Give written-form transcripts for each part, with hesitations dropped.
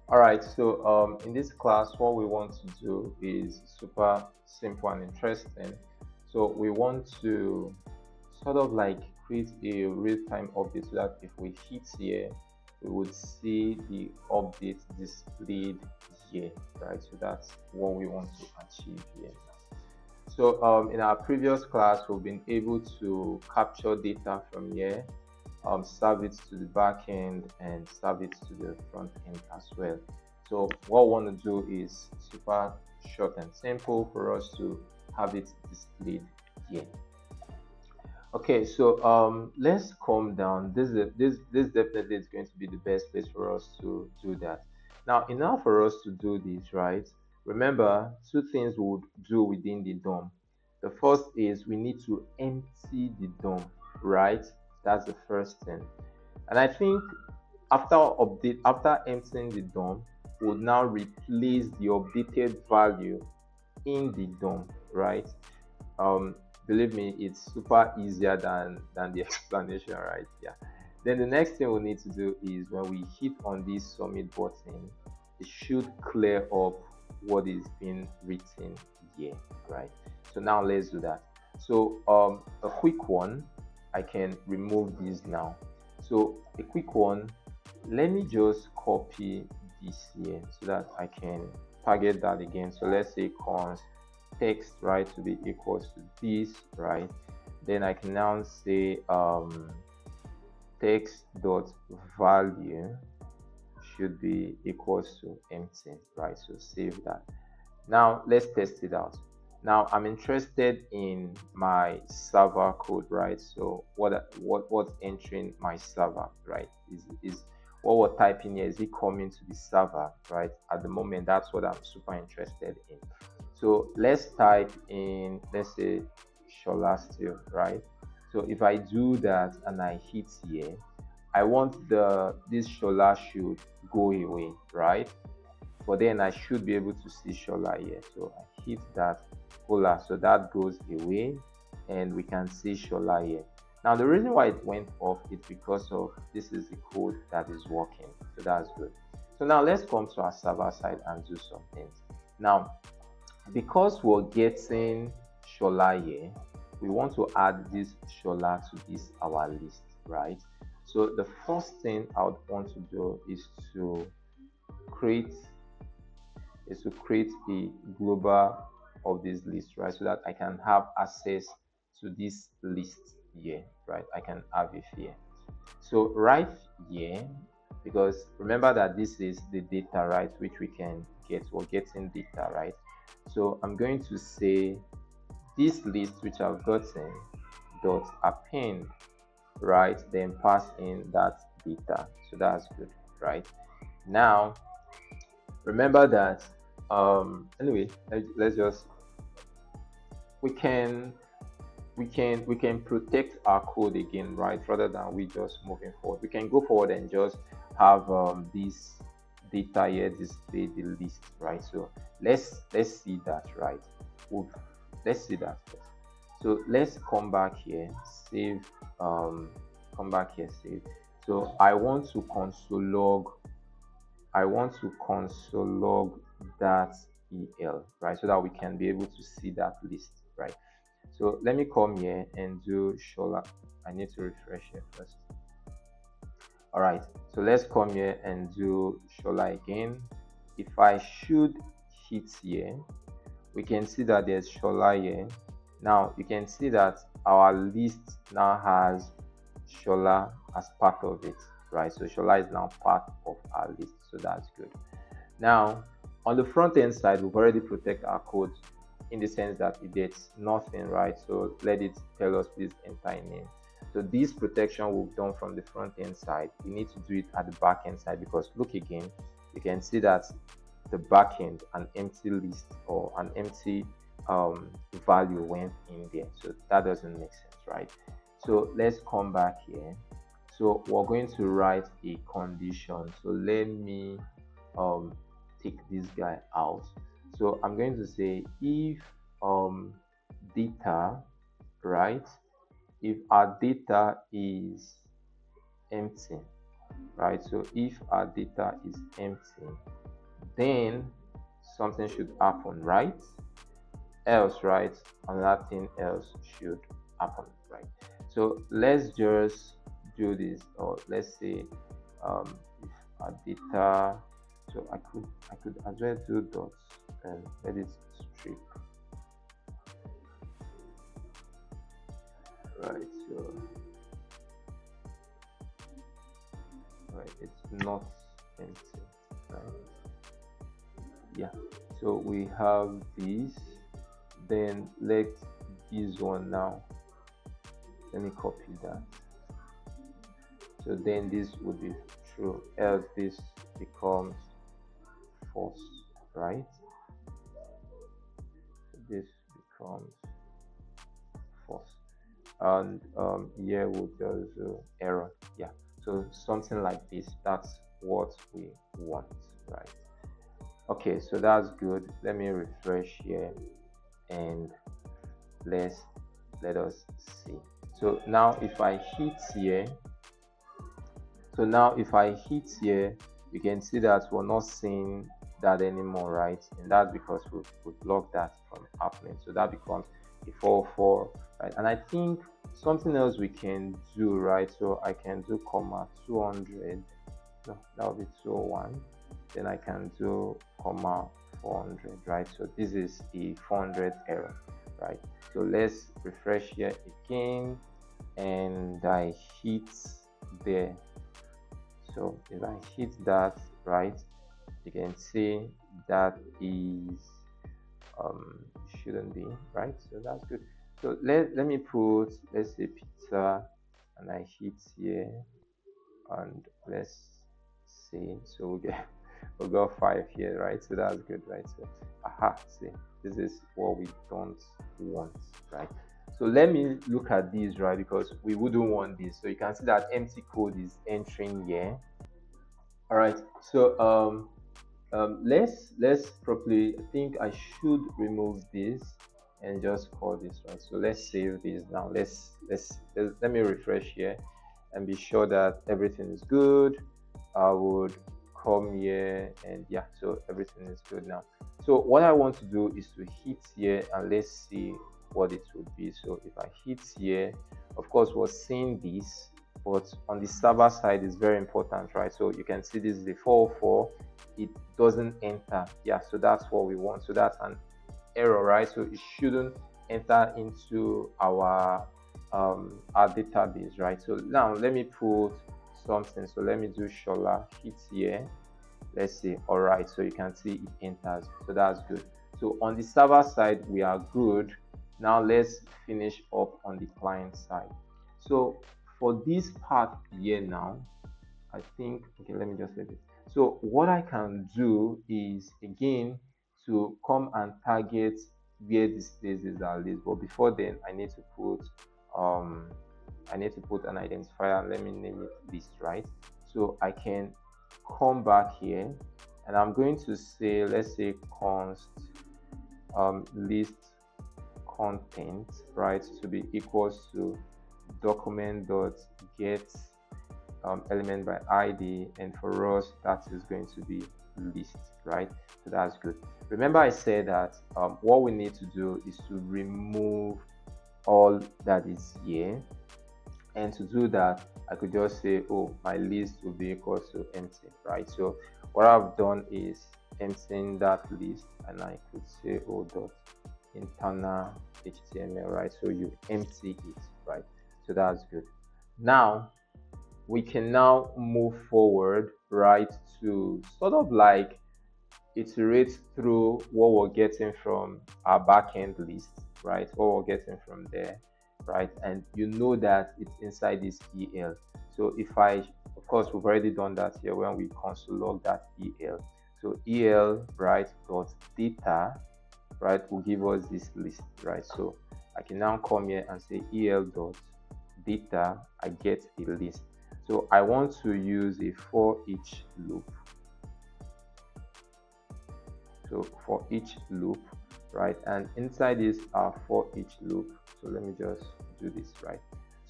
All right, so in this class, what we want to do is super simple and interesting. So we want to sort of like create a real-time update so that if we hit here, we would see the update displayed here, right? So that's what we want to achieve here. So in our previous class, we've been able to capture data from here, serve it to the back end and serve it to the front end as well. So what we want to do is super short and simple for us to have it displayed here. Okay, so let's calm down. This definitely is going to be the best place for us to do that. Now, in order for us to do this, right? Remember, two things we would do within the DOM. The first is we need to empty the DOM, right? That's the first thing. And I think after emptying the DOM, we'll now replace the updated value in the DOM, right? um Believe me, it's super easier than the explanation, right? Yeah. Then the next thing we need to do is when we hit on this submit button, it should clear up what is being written here, right? So now let's do that. So a quick one, I can remove this now. So a quick one, let me just copy this here so that I can target that again. So let's say const text, right, to be equals to this, right? Then I can now say text dot value should be equals to empty, right? So save that. Now let's test it out. Now I'm interested in my server code, right? So what's entering my server, right? Is what we're typing here, is it coming to the server, right? At the moment, that's what I'm super interested in. So let's type in, let's say Shola still, right? So if I do that and I hit here, I want this Shola should go away, right? But then I should be able to see Shola here. So I hit that Hola, so that goes away and we can see Shola here. Now the reason why it went off is because of this is the code that is working. So that's good. So now let's come to our server side and do some things. Now, because we're getting Shola here, we want to add this Shola to this our list, right? So the first thing I would want to do create create a global of this list, right? So that I can have access to this list here, right? I can have it here. So right here, because remember that this is the data, right, which we can get. We're getting data, right? So I'm going to say this list which I've gotten dot append, right? Then pass in that data. So that's good, right? Now remember that anyway, let's just we can we can protect our code again, right? Rather than we just moving forward, we can go forward and just have this data here display the list, right? So let's see that, right? We'll, let's see that first. So let's come back here, save, come back here, save. So I want to console log that el, right? So that we can be able to see that list, right? So let me come here and do Shola. I need to refresh here first. All right, so let's come here and do Shola again. If I should hit here, we can see that there's Shola here. Now you can see that our list now has Shola as part of it, right? So Shola is now part of our list, so that's good. Now on the front end side, we've already protect our code in the sense that it gets nothing, right? So let it tell us please enter a name. So this protection we've done from the front end side, we need to do it at the back end side, because look again, you can see that the back end, an empty list or an empty value went in there. So that doesn't make sense, right? So let's come back here. So we're going to write a condition. So let me take this guy out. So I'm going to say if data, right, if our data is empty, right? So if our data is empty, then something should happen, right? Else, right, another thing else should happen, right? So let's just do this, or let's say if our data, so I could as well do dots and let it strip, right? So right, it's not empty, right? Yeah, so we have this. Then let this one now, let me copy that. So then this would be true, else this becomes false, right? So this becomes false, and here would also error. Yeah, so something like this, that's what we want, right? Okay, so that's good. Let me refresh here and let's let us see. So now if I hit here, so now if I hit here, you can see that we're not seeing that anymore, right? And that's because we blocked that from happening. So that becomes a 404, right? And I think something else we can do, right? So I can do comma 200, no, that would be 201. Then I can do comma 400, right? So this is a 400 error, right? So let's refresh here again, and I hit there. So if I hit that, right, you can see that is shouldn't be, right? So that's good. So let me put, let's say pizza, and I hit here, and let's see. So we got 5 here, right? So that's good, right? So aha, see, this is what we don't want, right? So let me look at these, right? Because we wouldn't want this. So you can see that empty code is entering here. All right. So let's properly. I think I should remove this and just call this, right. So let's save this now. Let me refresh here and be sure that everything is good. I would come here, and yeah, so everything is good now. So what I want to do is to hit here, and let's see what it would be. So if I hit here, of course we're seeing this, but on the server side is very important, right? So you can see this is the 404, it doesn't enter. Yeah, so that's what we want. So that's an error, right? So it shouldn't enter into our database, right? So now let me put something. So let me do shola hit here. Let's see. All right, so you can see it enters. So that's good. So on the server side we are good. Now let's finish up on the client side. So for this part here now, I think, okay, let me just leave it. So what I can do is again to come and target where these places are listed. But before then, um I need to put an identifier. Let me name it list, right? So I can come back here, and I'm going to say, let's say const list content, right, to be equals to document.get element by id, and for us that is going to be list, right? So that's good. Remember I said that what we need to do is to remove all that is here, and to do that I could just say, oh, my list will be equal to empty, right? So what I've done is emptying that list, and I could say, oh, dot internal html, right? So you empty it, right? So that's good. Now we can now move forward, right, to sort of like iterate through what we're getting from our backend list, right? What we're getting from there, right? And you know that it's inside this EL. So if I, of course, we've already done that here when we console log that EL. So EL, right, dot data, right, will give us this list, right? So I can now come here and say EL dot data, I get a list. So I want to use a for each loop. So for each loop, right? And inside this for each loop. So let me just do this, right?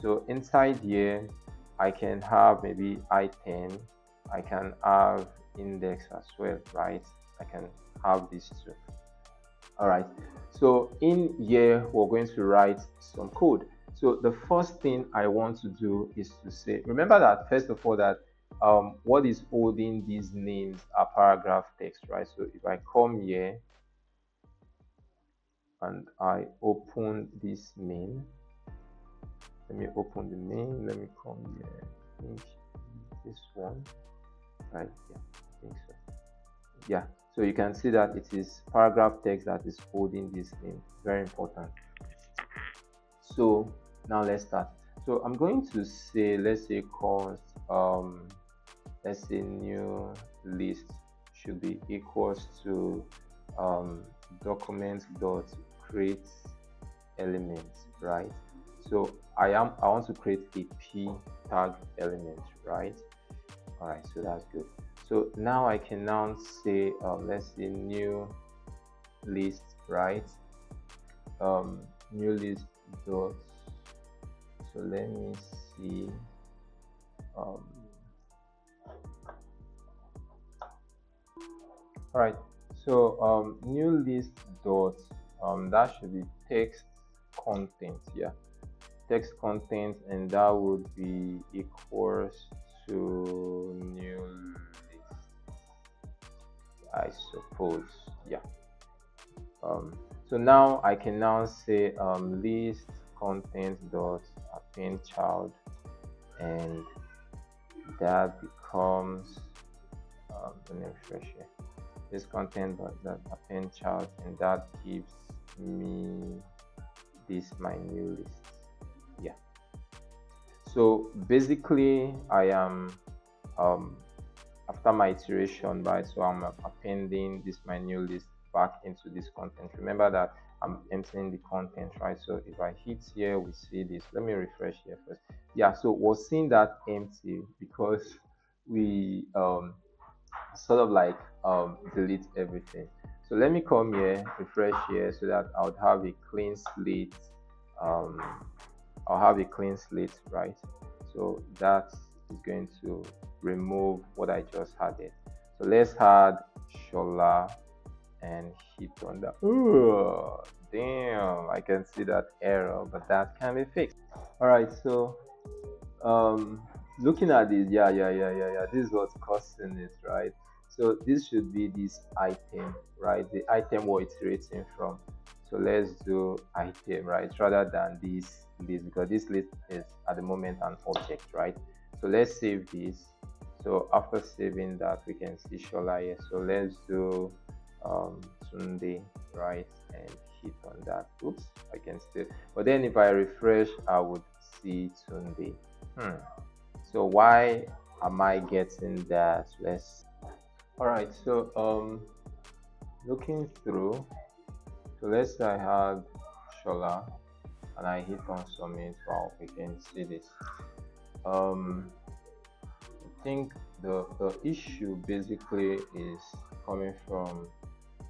So inside here, I can have maybe item, I can have index as well, right? I can have these two. All right, so in here we're going to write some code. So the first thing I want to do is to say, remember that first of all that what is holding these names are paragraph text, right? So if I come here and I open this main, let me open the main, let me come here, I think this one, right? Yeah, I think so. Yeah, so you can see that it is paragraph text that is holding this name. Very important. So now let's start. So I'm going to say, let's say const let's say new list should be equals to document dot create elements, right? So I want to create a p tag element, right? All right, so that's good. So now I can now say let's say new list, right? New list dot, so let me see, all right, so new list dot that should be text content, yeah, text content, and that would be equals to new list, I suppose, yeah. So now I can now say list content dot append child, and that becomes let me refresh here, this content dot that append child, and that gives me this my new list, yeah. So basically I am after my iteration, right? So I'm appending this my new list back into this content. Remember that I'm entering the content, right? So if I hit here, we see this. Let me refresh here first. Yeah, so we're seeing that empty because we sort of like delete everything. So let me come here, refresh here, so that I would have a clean slate. um I'll have a clean slate, right? So that is going to remove what I just added. So let's add Shola and hit on that. Ooh, damn, I can see that error, but that can be fixed. All right, so looking at this, yeah, this is what's causing it, right? So this should be this item, right? The item we're iterating from. So let's do item, right, rather than this list, because this list is at the moment an object, right? So let's save this. So after saving that, we can see Shola here. So let's do Sunday, right, and hit on that. Oops, I can still, but then if I refresh, I would see Sunday. So why am I getting that? All right, so looking through, so let's say I had Shola and I hit on submit. Wow, we can see this. I think the issue basically is coming from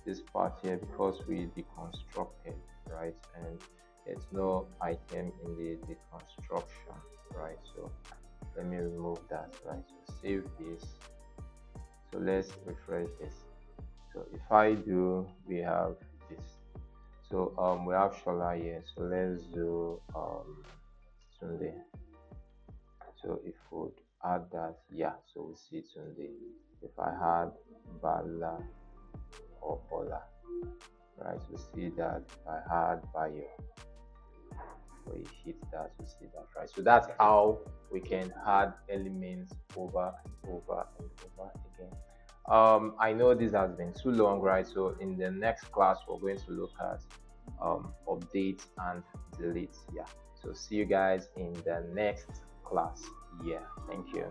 this part here, because we deconstructed, right? And there's no item in the deconstruction, right? So let me remove that, right? So save this. So let's refresh this. So if I do, we have this. So we have Shola here. So let's do Sunday. So if we would add that, yeah, so we see Sunday. If I had Bala or Bola, right, we see that. If I had Bayo, we hit that, we see that, right? So that's how we can add elements over and over and over again. I know this has been too long, right? So in the next class, we're going to look at update and delete. Yeah, so see you guys in the next class. Yeah, thank you.